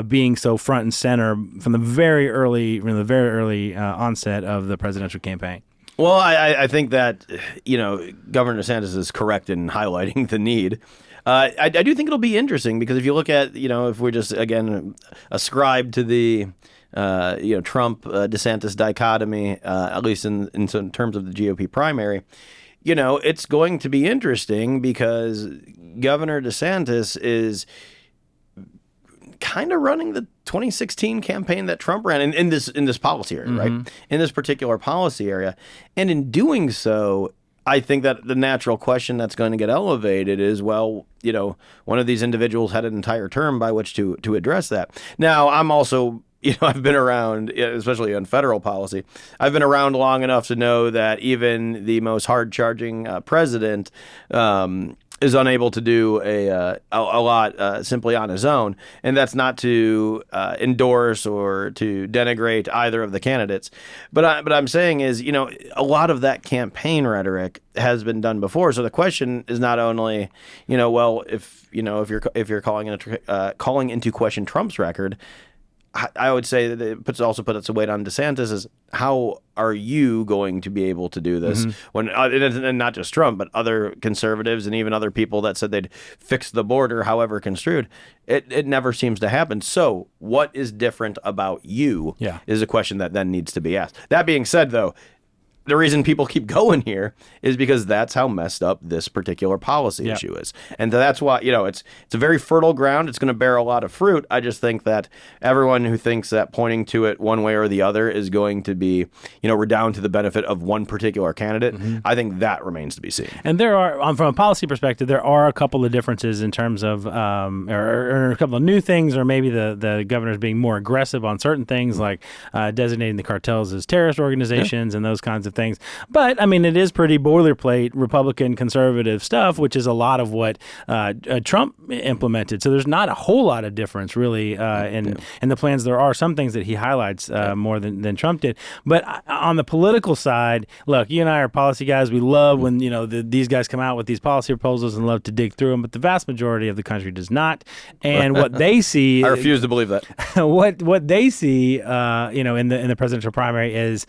being so front and center from the very early onset of the presidential campaign? Well, I think that, Governor DeSantis is correct in highlighting the need. I do think it'll be interesting because if you look at, if we just, again, ascribe to the, Trump-DeSantis dichotomy, at least in terms of the GOP primary, it's going to be interesting because Governor DeSantis is kind of running the 2016 campaign that Trump ran in this policy area, right? In this particular policy area. And in doing so, I think that the natural question that's going to get elevated is, well, one of these individuals had an entire term by which to address that. Now, I'm also, I've been around, especially on federal policy, I've been around long enough to know that even the most hard-charging president is unable to do a lot simply on his own, and that's not to endorse or to denigrate either of the candidates. But I'm saying is, a lot of that campaign rhetoric has been done before. So the question is not only, well, if you're calling into question Trump's record, I would say that it also puts a weight on DeSantis is how are you going to be able to do this when, and not just Trump, but other conservatives and even other people that said they'd fix the border, however construed, it never seems to happen. So what is different about you is a question that then needs to be asked. That being said, though, the reason people keep going here is because that's how messed up this particular policy issue is. And that's why, it's a very fertile ground. It's going to bear a lot of fruit. I just think that everyone who thinks that pointing to it one way or the other is going to be, redound to the benefit of one particular candidate, I think that remains to be seen. And there are, from a policy perspective, there are a couple of differences in terms of, or a couple of new things, or maybe the governor's being more aggressive on certain things, like designating the cartels as terrorist organizations and those kinds of things. But I mean, it is pretty boilerplate Republican conservative stuff, which is a lot of what Trump implemented. So there's not a whole lot of difference really in the plans. There are some things that he highlights more than Trump did. But on the political side, look, you and I are policy guys. We love when these guys come out with these policy proposals and love to dig through them. But the vast majority of the country does not. And what they see, I refuse to believe that. what they see, in the presidential primary is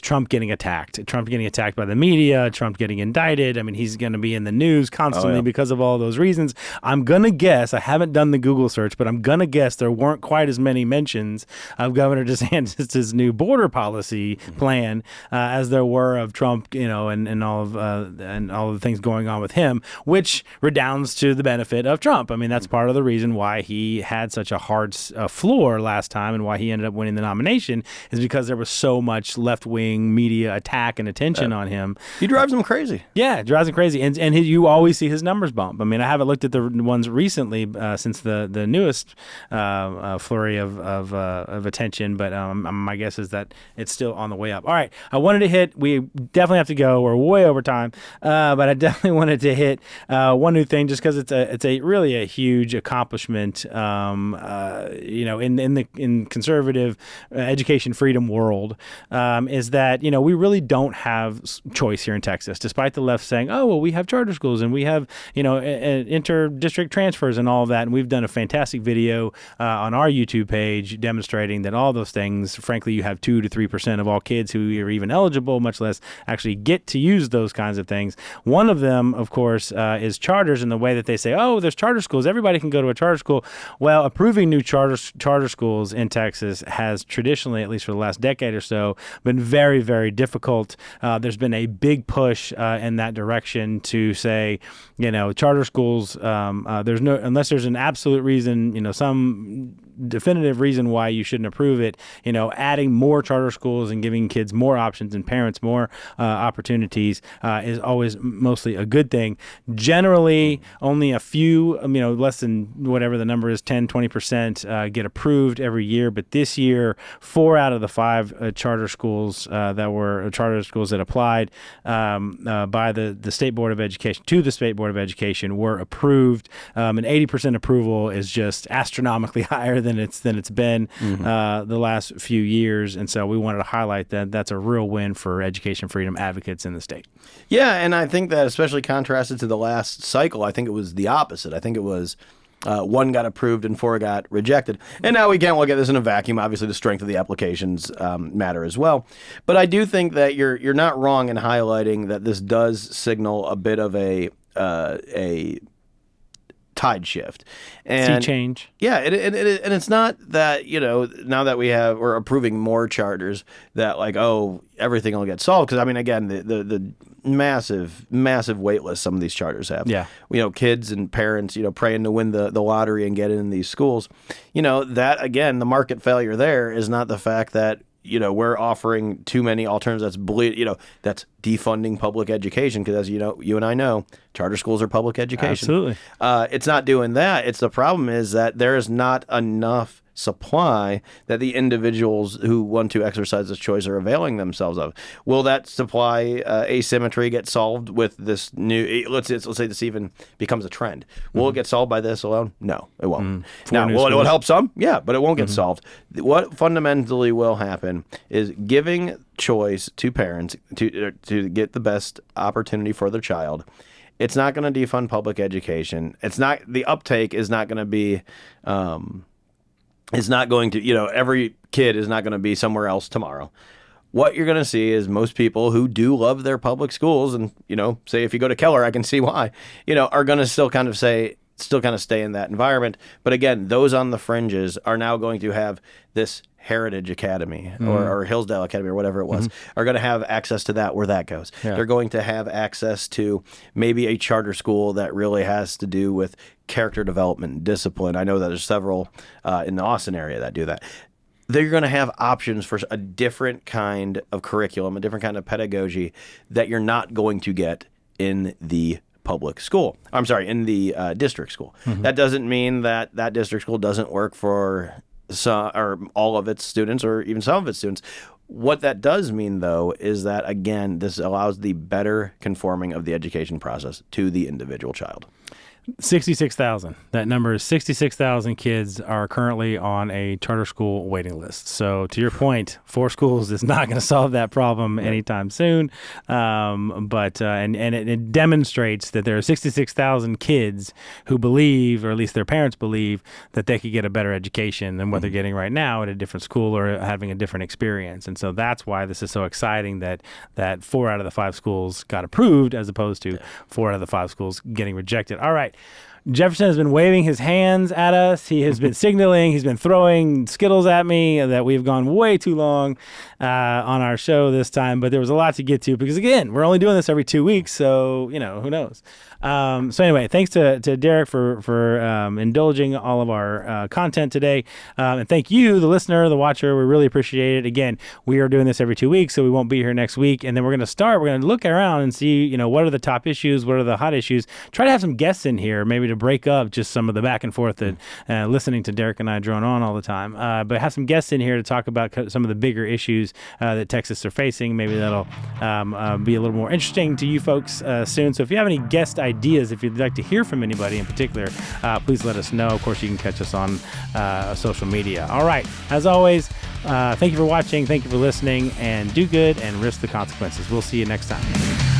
Trump getting attacked. Trump getting attacked by the media, Trump getting indicted. I mean, he's going to be in the news constantly because of all those reasons. I'm going to guess, I haven't done the Google search, but I'm going to guess there weren't quite as many mentions of Governor DeSantis' new border policy plan as there were of Trump, and all of the things going on with him, which redounds to the benefit of Trump. I mean, that's part of the reason why he had such a hard floor last time and why he ended up winning the nomination is because there was so much left-wing media attack and attention on him. He drives them crazy. Yeah, it drives him crazy. And you always see his numbers bump. I mean, I haven't looked at the ones recently since the newest flurry of attention, but my guess is that it's still on the way up. All right, I wanted to hit, we definitely have to go, we're way over time, but I definitely wanted to hit one new thing just because it's really a huge accomplishment, in conservative education freedom world, is that, we really don't have choice here in Texas, despite the left saying, oh, well, we have charter schools and we have, inter-district transfers and all of that. And we've done a fantastic video on our YouTube page demonstrating that all those things, frankly, you have 2 to 3% of all kids who are even eligible, much less actually get to use those kinds of things. One of them, of course, is charters, in the way that they say, oh, there's charter schools. Everybody can go to a charter school. Well, approving new charter schools in Texas has traditionally, at least for the last decade or so, been very, very difficult. There's been a big push in that direction to say, charter schools, unless there's an absolute reason, some definitive reason why you shouldn't approve it, adding more charter schools and giving kids more options and parents more opportunities is always mostly a good thing. Generally, only a few, less than whatever the number is, 10, 20% get approved every year. But this year, 4 out of the 5 charter charter schools that applied by the State Board of Education to the State Board of Education were approved. And 80% approval is just astronomically higher than it's been the last few years. And so we wanted to highlight that that's a real win for education freedom advocates in the state. Yeah, and I think that especially contrasted to the last cycle, I think it was the opposite. I think it was 1 got approved and 4 got rejected. And now we can't look at this in a vacuum. Obviously, the strength of the applications matter as well. But I do think that you're not wrong in highlighting that this does signal a bit of a tide shift and sea change. Yeah, and it's not that, now that we're approving more charters that like, oh, everything will get solved. Because I mean, again, the massive wait list some of these charters have. Yeah. Kids and parents, praying to win the lottery and get in these schools. That again, the market failure there is not the fact that we're offering too many alternatives. That's defunding public education because, as you and I know, charter schools are public education. Absolutely. It's not doing that. It's the problem is that there is not enough supply that the individuals who want to exercise this choice are availing themselves of. Will that supply asymmetry get solved with this new? Let's say this even becomes a trend. Will it get solved by this alone? No, it won't. Now, will it help some? Yeah, but it won't get solved. What fundamentally will happen is giving choice to parents to get the best opportunity for their child. It's not going to defund public education. It's not, the uptake is not going to be. It's not going to, every kid is not going to be somewhere else tomorrow. What you're going to see is most people who do love their public schools and, say if you go to Keller, I can see why, are going to still kind of stay in that environment. But again, those on the fringes are now going to have this Heritage Academy or Hillsdale Academy or whatever it was, are going to have access to that where that goes. Yeah. They're going to have access to maybe a charter school that really has to do with character development and discipline. I know that there's several in the Austin area that do that. They're going to have options for a different kind of curriculum, a different kind of pedagogy that you're not going to get in the public school. I'm sorry, in the district school. That doesn't mean that district school doesn't work for some or all of its students or even some of its students. What that does mean, though, is that, again, this allows the better conforming of the education process to the individual child. 66,000. That number is 66,000 kids are currently on a charter school waiting list. So to your point, 4 schools is not going to solve that problem anytime soon. But it demonstrates that there are 66,000 kids who believe, or at least their parents believe, that they could get a better education than what they're getting right now at a different school or having a different experience. And so that's why this is so exciting that 4 out of the 5 schools got approved as opposed to 4 out of the 5 schools getting rejected. All right. Jefferson has been waving his hands at us. He has been signaling. He's been throwing Skittles at me that we've gone way too long on our show this time. But there was a lot to get to because, again, we're only doing this every 2 weeks. So, who knows? So anyway, thanks to Derek for indulging all of our content today. And thank you, the listener, the watcher. We really appreciate it. Again, we are doing this every 2 weeks, so we won't be here next week. And then we're going to look around and see, what are the top issues? What are the hot issues? Try to have some guests in here, maybe to break up just some of the back and forth that listening to Derek and I drone on all the time. But have some guests in here to talk about some of the bigger issues that Texas are facing. Maybe that'll be a little more interesting to you folks soon. So if you have any guest ideas, if you'd like to hear from anybody in particular, please let us know. Of course, you can catch us on social media. All right. As always, thank you for watching. Thank you for listening. And do good and risk the consequences. We'll see you next time.